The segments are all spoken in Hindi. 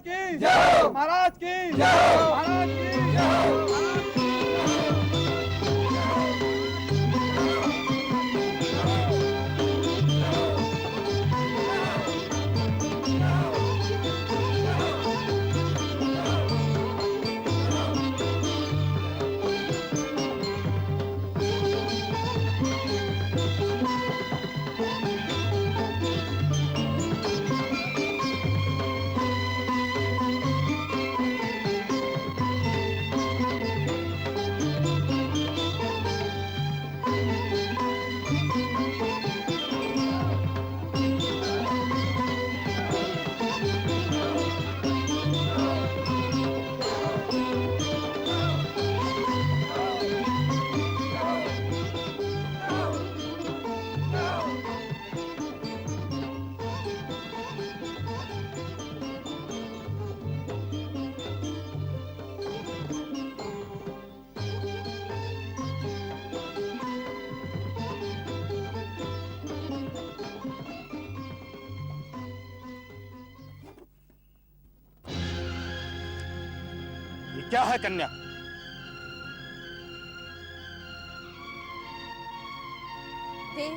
की जय, महाराज की जय, महाराज की जय। क्या है कन्या? देव,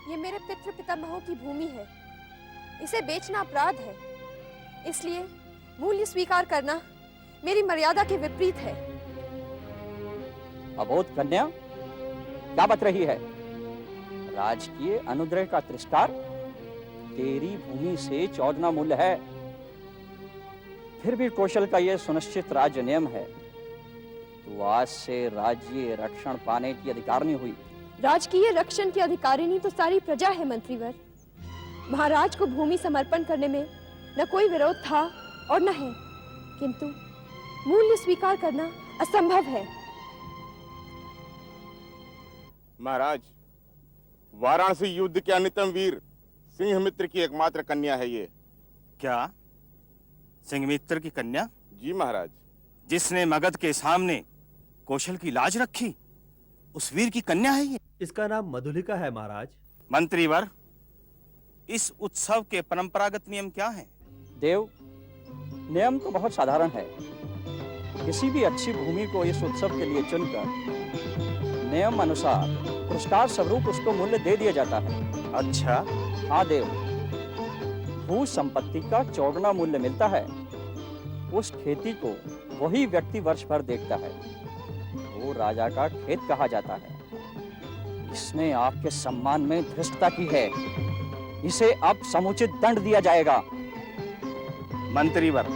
ये मेरे पितृ पितामहों की भूमि है। इसे बेचना अपराध है, इसलिए मूल्य स्वीकार करना मेरी मर्यादा के विपरीत है। अबोध कन्या, क्या बत रही है? राजकीय अनुग्रह का तिरस्कार तेरी भूमि से चौगुना मूल्य है। फिर भी कौशल का यह सुनिश्चित राज्य नियम है, तू आज से राज्य रक्षण पाने की अधिकारिणी हुई। राजकीय रक्षण की अधिकारिणी तो सारी प्रजा है मंत्रीवर। महाराज को भूमि समर्पण करने में न कोई विरोध था और न है, किंतु मूल्य स्वीकार करना असंभव है। महाराज, वाराणसी युद्ध के अन्यतम वीर सिंहमित्र की एकमात्र कन्या है ये। क्या सिंहमित्र की कन्या? जी महाराज। जिसने मगध के सामने कौशल की लाज रखी, उस वीर की कन्या है ये। इसका नाम मधुलिका है महाराज। मंत्रीवर, इस उत्सव के परंपरागत नियम क्या हैं? देव, नियम तो बहुत साधारण है। किसी भी अच्छी भूमि को इस उत्सव के लिए चुनकर नियम अनुसार पुरस्कार स्वरूप उसको मूल्य दे दिया जाता है। अच्छा? हाँ देव, भू संपत्ति का चौगुना मूल्य मिलता है। उस खेती को वही व्यक्ति वर्ष भर देखता है, वो राजा का खेत कहा जाता है। इसने आपके सम्मान में धृष्टता की है, इसे अब समुचित दंड दिया जाएगा। मंत्रीवर,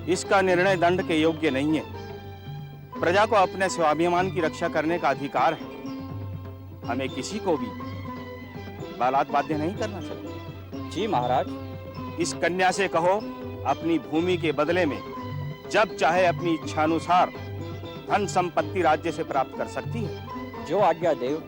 इसका निर्णय दंड के योग्य नहीं है। प्रजा को अपने स्वाभिमान की रक्षा करने का अधिकार है। हमें किसी को भी बलात् बाध्य नहीं करना चाहिए। जी महाराज। इस कन्या से कहो अपनी भूमि के बदले में जब चाहे अपनी इच्छानुसार धन संपत्ति राज्य से प्राप्त कर सकती है। जो आज्ञा देव।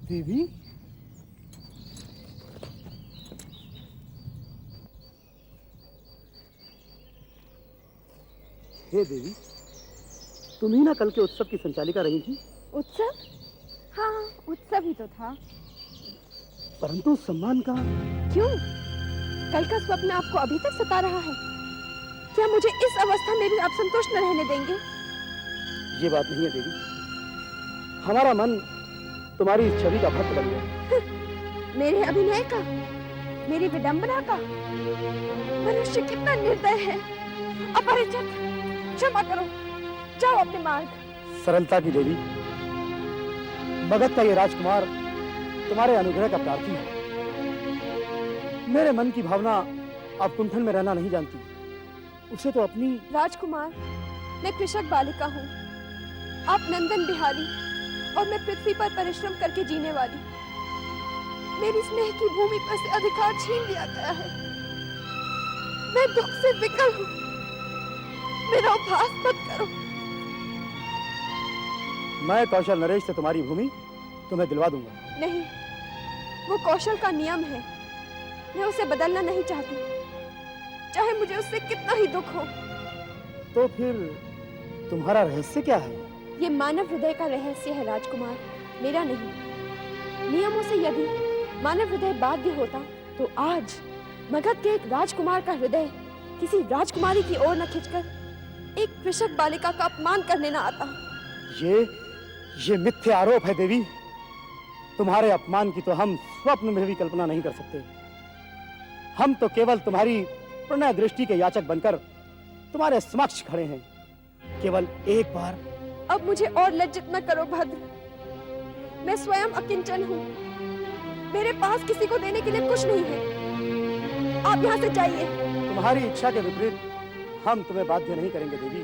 देवी, हे देवी, तुम ही ना कल के उत्सव की संचालिका रही थी। उत्सव? हाँ, उत्सव ही तो था। परंतु सम्मान का क्यों? कल का स्वप्न आपको अभी तक सता रहा है? क्या मुझे इस अवस्था में भी आप संतुष्ट न रहने देंगे? ये बात नहीं है देवी, हमारा मन तुम्हारी इस छवि का भक्त बन गया। मेरे अभिनय का, मेरी विडंबना का? मनुष्य कितना निर्दय है, अपरिचित। क्षमा करो, जाओ अपने मार्ग। सरलता की देवी, मगध का ये राजकुमार तुम्हारे अनुग्रह का प्रार्थी है। मेरे मन की भावना अब कुंठन में रहना नहीं जानती, उसे तो अपनी। राजकुमार, मैं कृषक बालिका हूँ, आप नंदन बिहारी और मैं पृथ्वी पर परिश्रम करके जीने वाली। मेरी स्नेह की भूमि पर से अधिकार छीन लिया गया है। मैं दुख से विकल हूँ। मेरा उपहास मत करो। मैं कौशल नरेश से तुम्हारी भूमि तुम्हें दिलवा दूंगा। नहीं, वो कौशल का नियम है। मैं उसे बदलना नहीं चाहती, चाहे मुझे उससे कितना ही दुख हो। तो फिर तुम्हारा रहस्य क्या है? ये मानव हृदय का रहस्य है राजकुमार, मेरा नहीं। नियमों से यदि मानव हृदय बाध्य होता तो आज मगध के एक राजकुमार का हृदय किसी राजकुमारी की ओर न खिंचकर एक कृषक बालिका का अपमान करने न आता। ये मिथ्या आरोप है देवी। तुम्हारे अपमान की तो हम स्वप्न में भी कल्पना नहीं कर सकते। हम तो केवल तुम्हारी प्रणय दृष्टि के याचक बनकर तुम्हारे समक्ष खड़े हैं। केवल एक बार। अब मुझे और लज्जित न करो भद्र। मैं स्वयं अकिंचन हूँ। मेरे पास किसी को देने के लिए कुछ नहीं है। आप यहाँ से जाइए। तुम्हारी इच्छा के विपरीत हम तुम्हें बाध्य नहीं करेंगे देवी,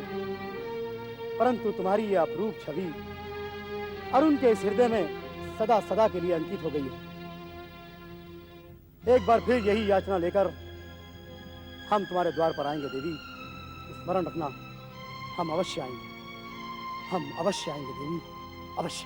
परंतु तुम्हारी यह अपरूप छवि अरुण के इस हृदय में सदा सदा के लिए अंकित हो गई है। एक बार फिर यही याचना लेकर हम तुम्हारे द्वार पर आएंगे देवी। स्मरण रखना, हम अवश्य आएंगे। हम अवश्य आएंगे देवी, अवश्य।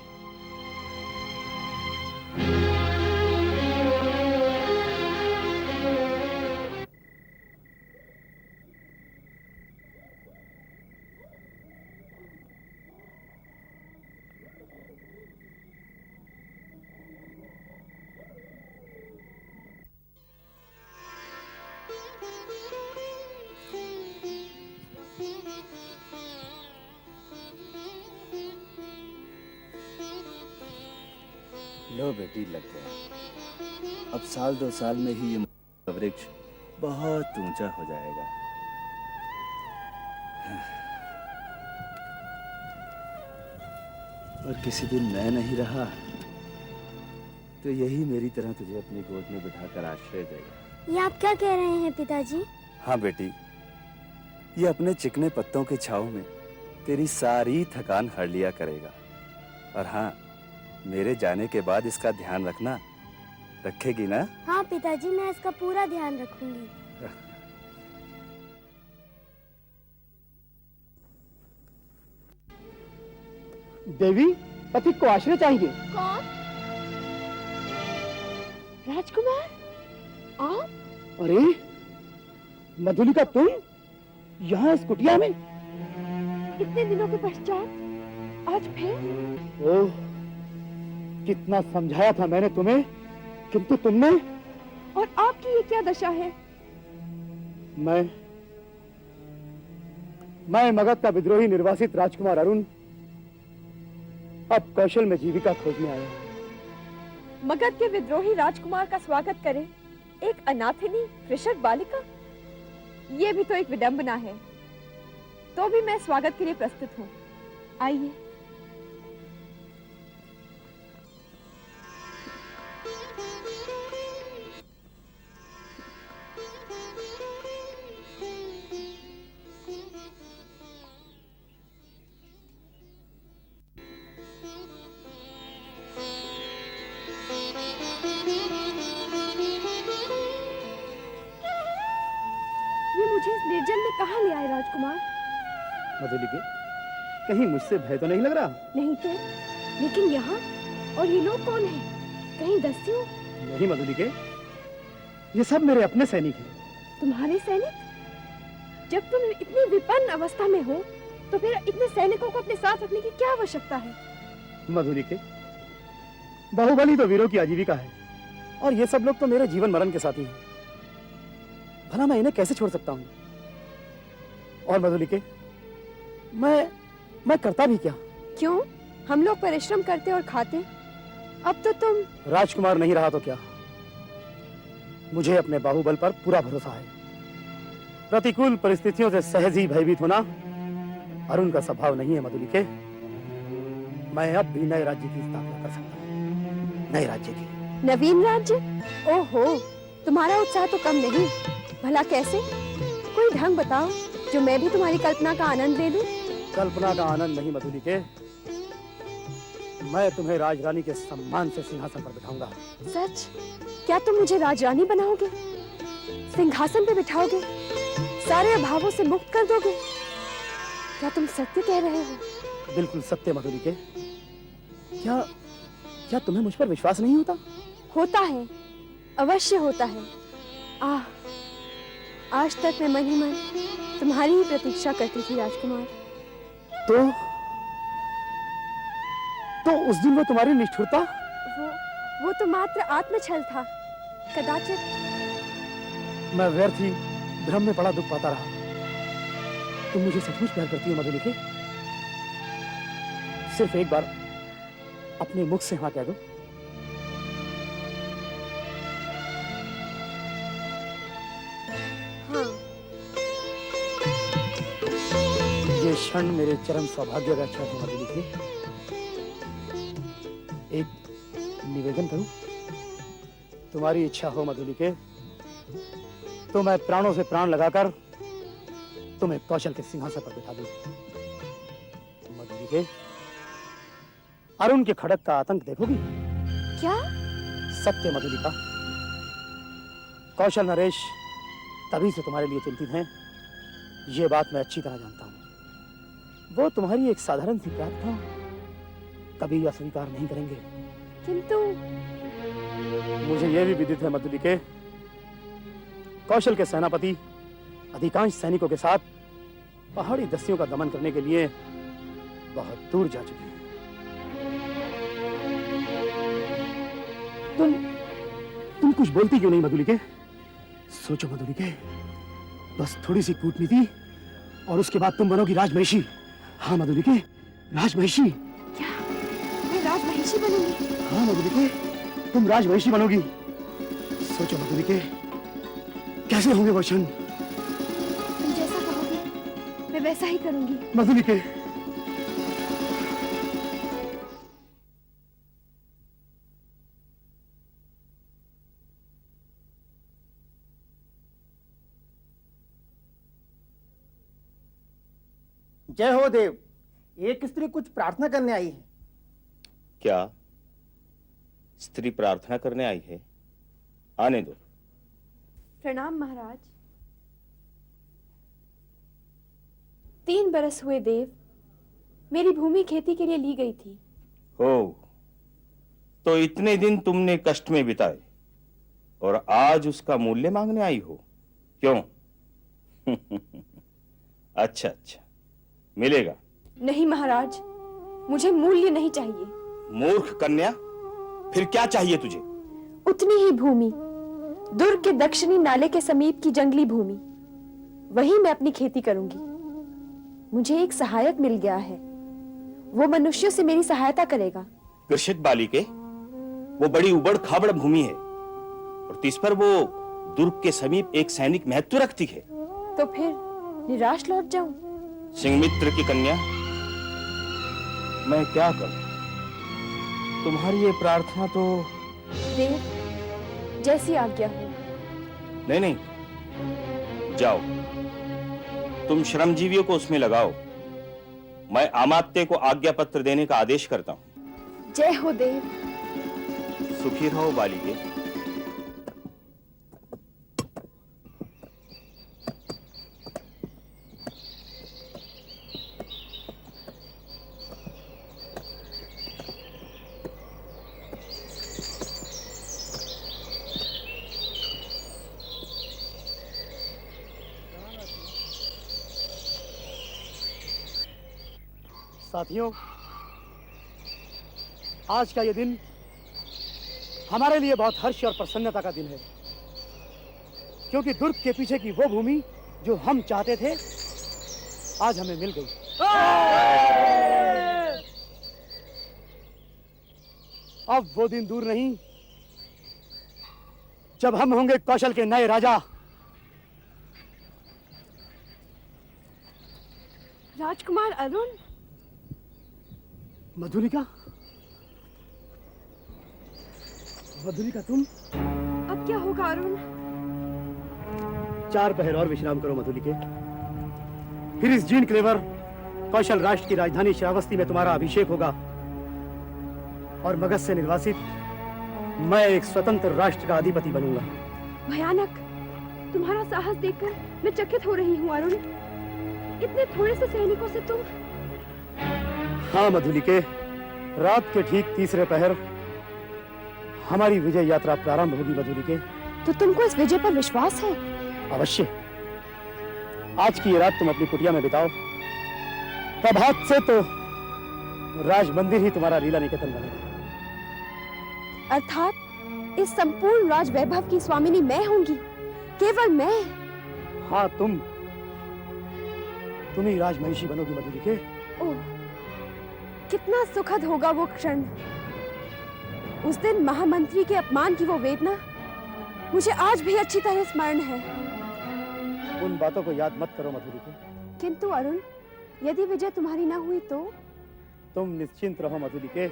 लो बेटी, लग गया। अब साल 2 साल में ही ये वृक्ष बहुत ऊंचा हो जाएगा। और किसी दिन मैं नहीं रहा तो यही मेरी तरह तुझे अपनी गोद में बिठाकर आश्रय देगा। ये आप क्या कह रहे हैं पिताजी? हाँ बेटी, ये अपने चिकने पत्तों की छांव में तेरी सारी थकान हर लिया करेगा। और हाँ, मेरे जाने के बाद इसका ध्यान रखना। रखेगी ना? हाँ पिताजी, मैं इसका पूरा ध्यान रखूंगी। देवी, पथिक को आश्रय चाहिए। कौन? राजकुमार, आप? अरे मधुलिका, तुम यहाँ इस कुटिया में? इतने दिनों के पश्चात आज फिर? ओह, कितना समझाया था मैंने तुम्हें, किंतु तुमने। और आपकी ये क्या दशा है? मैं मगध का विद्रोही निर्वासित राजकुमार अरुण अब कौशल में जीविका खोजने आया। मगध के विद्रोही राजकुमार का स्वागत करे एक अनाथिनी कृषक बालिका? ये भी तो एक विडंबना है। तो भी मैं स्वागत के लिए प्रस्तुत हूँ। आइए। मुझे इस निर्जन में कहाँ ले आए राजकुमार? मधुलिके, कहीं मुझसे भय तो नहीं लग रहा? नहीं तो, लेकिन यहाँ और ये लोग कौन हैं? कहीं दस्युओं? नहीं मधुलिके, ये सब मेरे अपने सैनिक हैं। तुम्हारे सैनिक? जब तुम इतनी विपन्न अवस्था में हो, तो फिर इतने सैनिकों को अपने साथ रखने की क्या आवश्यकता है? मधुलिके, बाहुबली तो वीरों की आजीविका है, और ये सब लोग तो मेरे जीवन मरण के साथी हैं। भला मैं इन्हें कैसे छोड़ सकता हूँ? और मधुलिके, मैं करता भी क्या? क्यों? हम लोग परिश्रम करते और खाते, अब तो तुम राजकुमार नहीं रहा तो क्या? मुझे अपने बाहुबल पर पूरा भरोसा है। प्रतिकूल परिस्थितियों से सहज ही भयभीत होना अरुण का स्वभाव नहीं है मधुलिके। मैं अब भी नए राज्य की स्थापना कर सकता हूँ। नए राज्य की। नवीन राज्य? ओहो, तुम्हारा उत्साह तो कम नहीं। भला कैसे? कोई ढंग बताओ जो मैं भी तुम्हारी कल्पना का आनंद ले लूं। कल्पना का आनंद नहीं मधुलिके, मैं तुम्हें राजरानी के सम्मान से सिंहासन पर बिठाऊंगा। सच? क्या तुम मुझे राजरानी बनाओगे, सिंहासन पे बिठाओगे, सारे अभावों से मुक्त कर दोगे? क्या तुम सत्य कह रहे हो? बिल्कुल सत्य मधुलिके। क्या क्या तुम्हें मुझ पर विश्वास नहीं होता? होता है, अवश्य होता है। आज तक मैं मन ही मन तुम्हारी ही प्रतीक्षा करती थी राजकुमार। तो उस दिन वो तुम्हारी निष्ठुरता? वो तो मात्र आत्मछल था। कदाचित मैं व्यर्थ ही भ्रम में पड़ा दुख पाता रहा। तुम मुझे सचमुच प्यार करती हो मधुलिके? सिर्फ एक बार अपने मुख से हाँ कह दो। हाँ। ये क्षण मेरे चरम सौभाग्य का क्षण है मधुलिके। एक निवेदन करूं? तुम्हारी इच्छा हो मधुलिके तो मैं प्राणों से प्राण लगाकर तुम्हें कौशल के सिंहासन पर बिठा दूं। मधुलिके, अरुण के खड़क का आतंक देखोगी? क्या? सत्य मधुलिका, कौशल नरेश तभी से तुम्हारे लिए चिंतित हैं, ये बात मैं अच्छी तरह जानता हूं। वो तुम्हारी एक साधारण सी प्रार्थना कभी अस्वीकार नहीं करेंगे। किंतु मुझे यह भी विदित है मधुलिके, कौशल के सेनापति अधिकांश सैनिकों के साथ पहाड़ी दस्युओं का दमन करने के लिए बहुत दूर जा चुके हैं। तुम कुछ बोलती क्यों नहीं मधुलिके? सोचो मधुलिके, बस थोड़ी सी कूटनीति और उसके बाद तुम बनोगी राजमहिषी। हाँ मधुलिके, राजमहिषी। क्या मैं राजमहिषी बनूंगी? हाँ मधुलिके, तुम राजमहिषी बनोगी। सोचो मधुलिके, कैसे होंगे वो क्षण? तुम जैसा कहोगे मैं वैसा ही करूंगी। मधुलिके, जय हो देव। एक स्त्री कुछ प्रार्थना करने आई है। क्या स्त्री प्रार्थना करने आई है? आने दो। प्रणाम महाराज। 3 बरस हुए देव, मेरी भूमि खेती के लिए ली गई थी। हो, तो इतने दिन तुमने कष्ट में बिताए और आज उसका मूल्य मांगने आई हो, क्यों? अच्छा अच्छा, मिलेगा। नहीं महाराज, मुझे मूल्य नहीं चाहिए। मूर्ख कन्या, फिर क्या चाहिए तुझे? उतनी ही भूमि, दुर्ग के दक्षिणी नाले के समीप की जंगली भूमि, वहीं मैं अपनी खेती करूंगी। मुझे एक सहायक मिल गया है, वो मनुष्यों से मेरी सहायता करेगा। कृषक बालिके, वो बड़ी उबड़ खाबड़ भूमि है और तिस पर वो दुर्ग के समीप एक सैनिक महत्व रखती है। तो फिर निराश लौट जाऊं? सिंहमित्र की कन्या, मैं क्या करूं? तुम्हारी ये प्रार्थना तो... देव, जैसी आज्ञा हो। नहीं नहीं, जाओ, तुम श्रमजीवियों को उसमें लगाओ। मैं अमात्य को आज्ञा पत्र देने का आदेश करता हूं। जय हो देव। सुखी रहो बालिके। साथियों, आज का ये दिन हमारे लिए बहुत हर्ष और प्रसन्नता का दिन है, क्योंकि दुर्ग के पीछे की वो भूमि जो हम चाहते थे आज हमें मिल गई। अब वो दिन दूर नहीं जब हम होंगे कौशल के नए राजा। राजकुमार अरुण। मधुलिका, मधुलिका तुम? अब क्या होगा अरुण? 4 पहर और विश्राम करो मधुलिके, फिर इस जीन क्लेवर कौशल राष्ट्र की राजधानी श्रावस्ती में तुम्हारा अभिषेक होगा और मगध से निर्वासित मैं एक स्वतंत्र राष्ट्र का अधिपति बनूंगा। भयानक। तुम्हारा साहस देखकर मैं चकित हो रही हूँ अरुण। इतने थोड़े से सैनिकों से तुम। हाँ मधुलिके, रात के ठीक तीसरे पहर हमारी विजय यात्रा प्रारंभ होगी मधुलिके। तो तुमको इस विजय पर विश्वास है? अवश्य। आज की ये रात तुम अपनी कुटिया में बिताओ, तब हाथ से तो राज मंदिर ही तुम्हारा लीला निकेतन बनेगा। अर्थात इस संपूर्ण राज वैभव की स्वामिनी मैं होंगी, केवल मैं। हाँ तुम ही राजमहिषी बनोगी मधुलिके। ओह, कितना सुखद होगा वो क्षण। उस दिन महामंत्री के अपमान की वो वेदना मुझे आज भी अच्छी तरह स्मरण है। उन बातों को याद मत करो मधुलिके। किंतु अरुण, यदि विजय तुम्हारी ना हुई तो? तुम निश्चिंत रहो मधुलिके,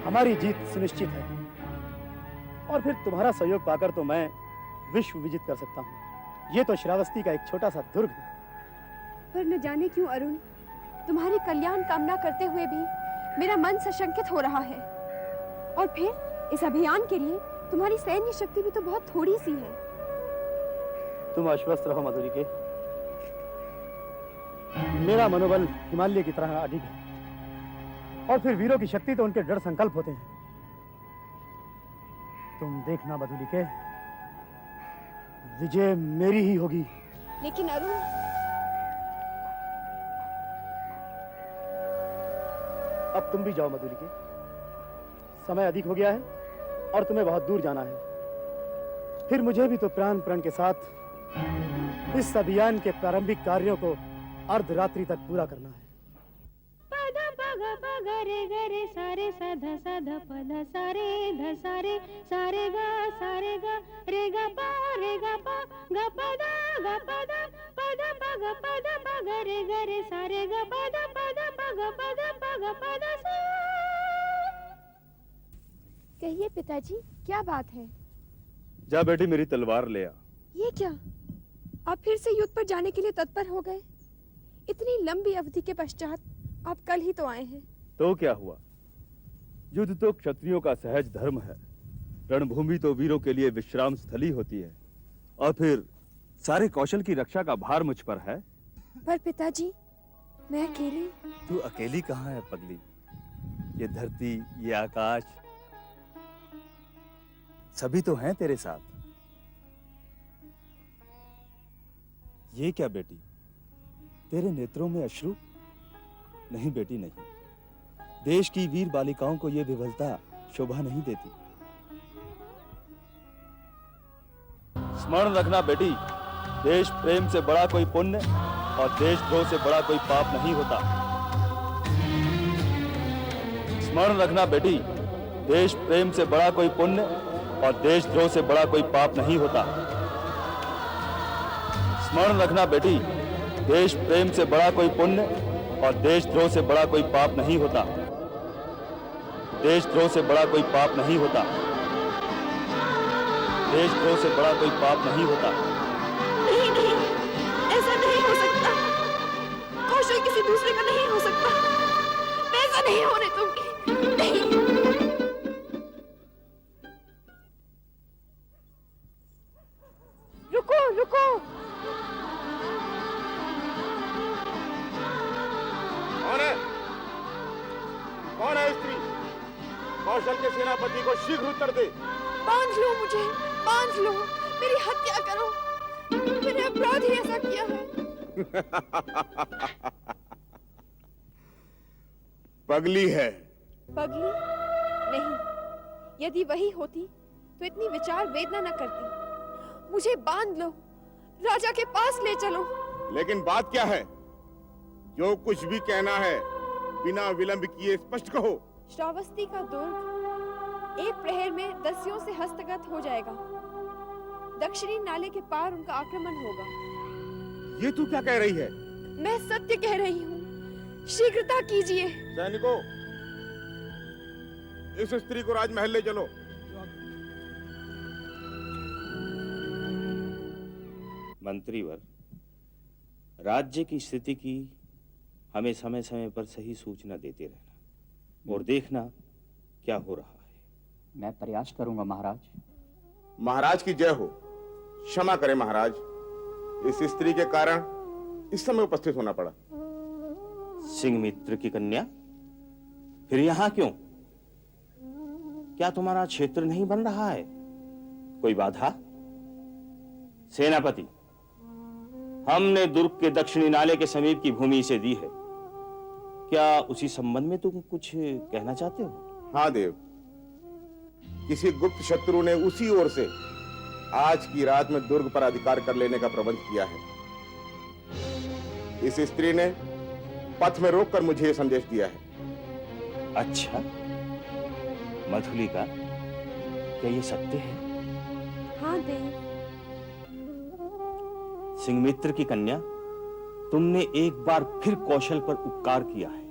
हमारी जीत सुनिश्चित है। और फिर तुम्हारा सहयोग पाकर तो मैं विश्व विजित कर सकता हूँ। ये तो श्रावस्ती का एक छोटा सा दुर्ग है। पर न जाने क्यों अरुण, तुम्हारी कल्याण कामना करते हुए भी मेरा मन सशंकित हो रहा है। और फिर इस अभियान के लिए तुम्हारी सैन्य शक्ति भी तो बहुत थोड़ी सी है। तुम आश्वस्त रहो मधुलिके, मेरा मनोबल हिमालय की तरह अडिग है। और फिर वीरों की शक्ति तो उनके दृढ़ संकल्प होते हैं। तुम देखना मधुलिके, विजय मेरी ही होगी। लेकिन अरुण, अब तुम भी जाओ मधुलिके, समय अधिक हो गया है और तुम्हें बहुत दूर जाना है। फिर मुझे भी तो प्राण प्रण के साथ इस अभियान के प्रारंभिक कार्यों को अर्धरात्रि तक पूरा करना है। पद पग पग रे ग रे सारे सा ध सा ध प ध सारे ध सारे सारे ग रे ग प ग प द ग प द पद पग रे ग रे सारे ग प द प द सा। कहिए पिताजी, क्या बात है? जा बेटी, मेरी तलवार ले आ। ये क्या, आप फिर से युद्ध पर जाने के लिए तत्पर हो गए? इतनी लंबी अवधि के पश्चात आप कल ही तो आए हैं। तो क्या हुआ, युद्ध तो क्षत्रियों का सहज धर्म है। रणभूमि तो वीरों के लिए विश्राम स्थली होती है। और फिर सारे कौशल की रक्षा का भार मुझ पर है। पर पिताजी, मैं अकेली। तू अकेली कहाँ है पगली? ये धरती, ये आकाश, सभी तो हैं तेरे साथ। ये क्या बेटी, तेरे नेत्रों में अश्रु? नहीं बेटी नहीं, देश की वीर बालिकाओं को यह विवलता शोभा नहीं देती। स्मरण रखना बेटी, देश प्रेम से बड़ा कोई पुण्य और देशद्रोह से बड़ा कोई पाप नहीं होता। स्मरण रखना बेटी, देश प्रेम से बड़ा कोई पुण्य और देशद्रोह से बड़ा कोई पाप नहीं होता। स्मरण रखना बेटी, देश प्रेम से बड़ा कोई पुण्य और देशद्रोह से बड़ा कोई पाप नहीं होता। देशद्रोह से बड़ा कोई पाप नहीं होता। देशद्रोह से बड़ा कोई पाप नहीं होता। नहीं नहीं, ऐसा नहीं हो सकता। कौशल किसी दूसरे का नहीं हो सकता। मैं ऐसा नहीं होने दूंगी। नहीं। रुको रुको। कौन है? कौन है स्त्री? कौशल के सेनापति को शीघ्र उत्तर दे। बांध लो मुझे, बांध लो, मेरी हत्या करो। मैंने अपराध ही ऐसा किया है। पगली है। पगली? नहीं, यदि वही होती तो इतनी विचार वेदना न करती। मुझे बांध लो, राजा के पास ले चलो। लेकिन बात क्या है? जो कुछ भी कहना है बिना विलंब किए स्पष्ट कहो। श्रावस्ती का दुर्ग एक प्रहर में दस्युओं से हस्तगत हो जाएगा। दक्षिणी नाले के पार उनका आक्रमण होगा। ये तू क्या कह रही है? मैं सत्य कह रही हूँ, शीघ्रता कीजिए। सैनिकों, इस स्त्री को राजमहल ले चलो। मंत्रीवर, राज्य की स्थिति की हमें समय समय पर सही सूचना देते रहना और देखना क्या हो रहा है? मैं प्रयास करूंगा महाराज। महाराज की जय हो। क्षमा करें महाराज, इस स्त्री के कारण इस समय उपस्थित होना पड़ा। सिंह मित्र की कन्या फिर यहां क्यों? क्या तुम्हारा क्षेत्र नहीं बन रहा है? कोई बाधा? सेनापति, हमने दुर्ग के दक्षिणी नाले के समीप की भूमि इसे दी है। क्या उसी संबंध में तुम कुछ कहना चाहते हो? हाँ देव, किसी गुप्त शत्रु ने उसी ओर से आज की रात में दुर्ग पर अधिकार कर लेने का प्रबंध किया है। इस स्त्री ने पथ में रोककर मुझे यह संदेश दिया है। अच्छा, मधुलिका, क्या ये सत्य है? हाँ देव। सिंह मित्र की कन्या, तुमने एक बार फिर कौशल पर उपकार किया है।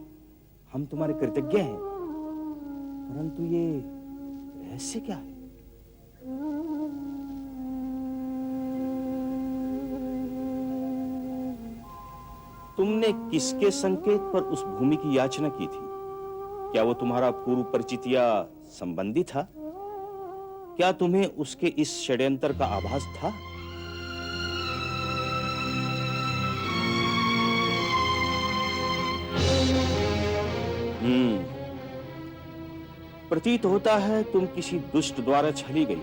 हम तुम्हारे कृतज्ञ हैं, परंतु ये रहस्य क्या है? तुमने किसके संकेत पर उस भूमि की याचना की थी? क्या वो तुम्हारा पूर्व परिचित या संबंधी था? क्या तुम्हें उसके इस षड्यंत्र का आभास था? प्रतीत होता है तुम किसी दुष्ट द्वारा छली गई,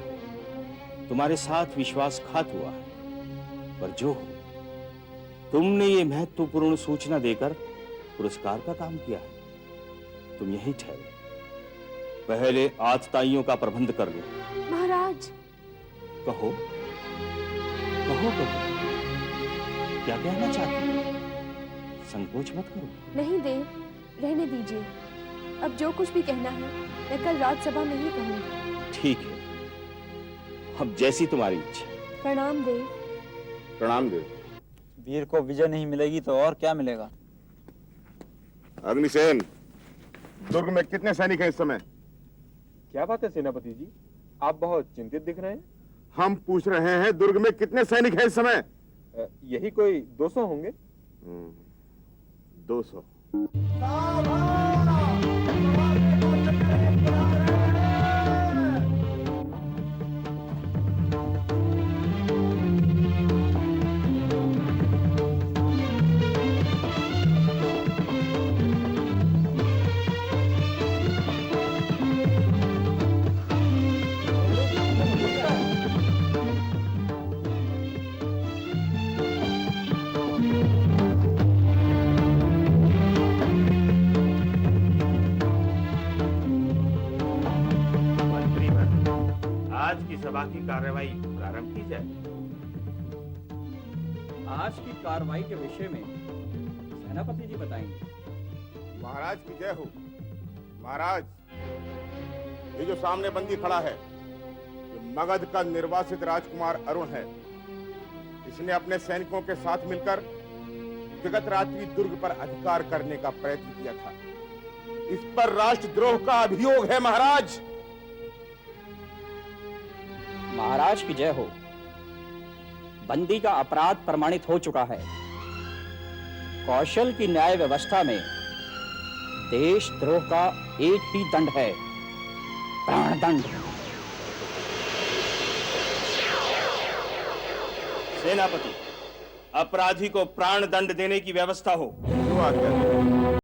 तुम्हारे साथ विश्वासघात हुआ है। पर जो हो, तुमने ये महत्वपूर्ण सूचना देकर पुरस्कार का काम किया है। तुम यही ठहरो, पहले आतताइयों का प्रबंध कर लो। महाराज। कहो कहो कहो, क्या कहना चाहती हो? संकोच मत करो। नहीं देव, रहने दीजिए। अब जो कुछ भी कहना है मैं कल राजसभा में ही कहूंगी। ठीक है, अब जैसी तुम्हारी इच्छा। प्रणाम देव। प्रणाम देव। वीर को विजय नहीं मिलेगी तो और क्या मिलेगा? अग्निसेन, दुर्ग में कितने सैनिक हैं इस समय? क्या बात है सेनापति जी, आप बहुत चिंतित दिख रहे हैं। हम पूछ रहे हैं दुर्ग में कितने सैनिक हैं इस समय? यही कोई 200 होंगे। 200। आज की सभा की कार्यवाही प्रारंभ की जाए। आज की कार्रवाई के विषय में सेनापति जी बताएंगे। महाराज की जय हो। महाराज, ये जो सामने बंदी खड़ा है, ये मगध का निर्वासित राजकुमार अरुण है। इसने अपने सैनिकों के साथ मिलकर विगत रात्रि दुर्ग पर अधिकार करने का प्रयत्न किया था। इस पर राष्ट्रद्रोह का अभियोग है महाराज। महाराज की जय हो। बंदी का अपराध प्रमाणित हो चुका है। कौशल की न्याय व्यवस्था में देशद्रोह का एक ही दंड है, प्राणदंड। सेनापति, अपराधी को प्राण दंड देने की व्यवस्था हो। जो आज्ञा।